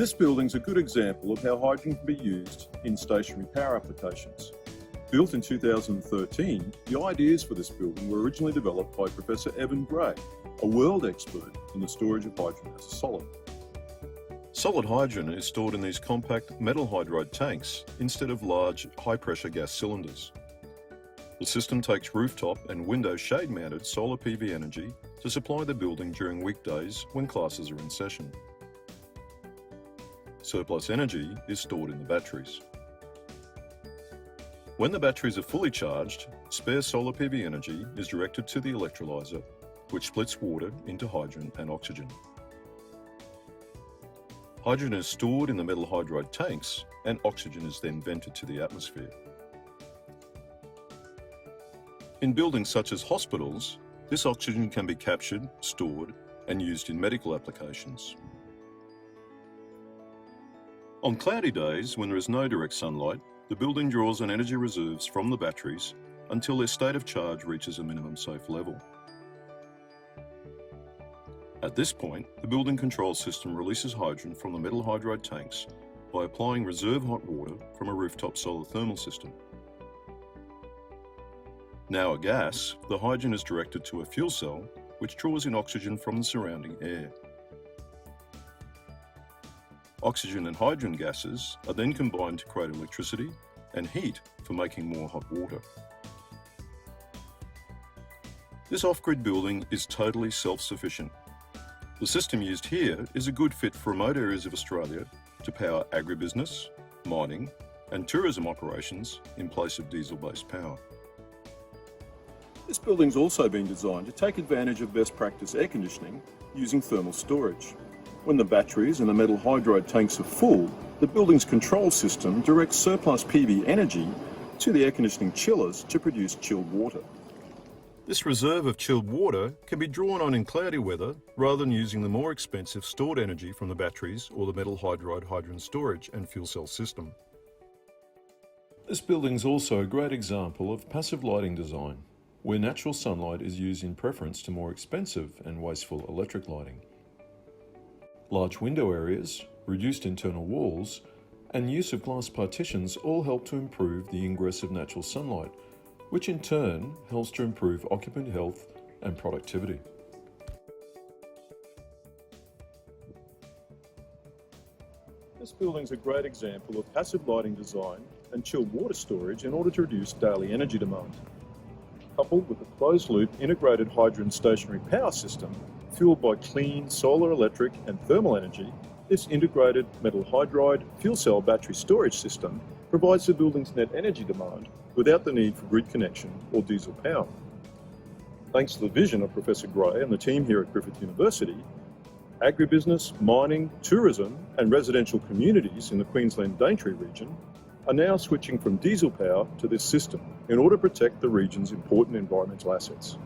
This building's a good example of how hydrogen can be used in stationary power applications. Built in 2013, the ideas for this building were originally developed by Professor Evan Gray, a world expert in the storage of hydrogen as a solid. Solid hydrogen is stored in these compact metal hydride tanks instead of large high-pressure gas cylinders. The system takes rooftop and window shade-mounted solar PV energy to supply the building during weekdays when classes are in session. Surplus energy is stored in the batteries. When the batteries are fully charged, spare solar PV energy is directed to the electrolyzer, which splits water into hydrogen and oxygen. Hydrogen is stored in the metal hydride tanks, and oxygen is then vented to the atmosphere. In buildings such as hospitals, this oxygen can be captured, stored, and used in medical applications. On cloudy days, when there is no direct sunlight, the building draws on energy reserves from the batteries until their state of charge reaches a minimum safe level. At this point, the building control system releases hydrogen from the metal hydride tanks by applying reserve hot water from a rooftop solar thermal system. Now a gas, the hydrogen is directed to a fuel cell which draws in oxygen from the surrounding air. Oxygen and hydrogen gases are then combined to create electricity and heat for making more hot water. This off-grid building is totally self-sufficient. The system used here is a good fit for remote areas of Australia to power agribusiness, mining, and tourism operations in place of diesel-based power. This building's also been designed to take advantage of best practice air conditioning using thermal storage. When the batteries and the metal hydride tanks are full, the building's control system directs surplus PV energy to the air conditioning chillers to produce chilled water. This reserve of chilled water can be drawn on in cloudy weather rather than using the more expensive stored energy from the batteries or the metal hydride hydrogen storage and fuel cell system. This building's also a great example of passive lighting design, where natural sunlight is used in preference to more expensive and wasteful electric lighting. Large window areas, reduced internal walls, and use of glass partitions all help to improve the ingress of natural sunlight, which in turn helps to improve occupant health and productivity. This building's a great example of passive lighting design and chilled water storage in order to reduce daily energy demand. Coupled with a closed-loop integrated hydrogen stationary power system fueled by clean solar, electric and thermal energy, this integrated metal hydride fuel cell battery storage system provides the building's net energy demand without the need for grid connection or diesel power. Thanks to the vision of Professor Gray and the team here at Griffith University, agribusiness, mining, tourism and residential communities in the Queensland Daintree region are now switching from diesel power to this system in order to protect the region's important environmental assets.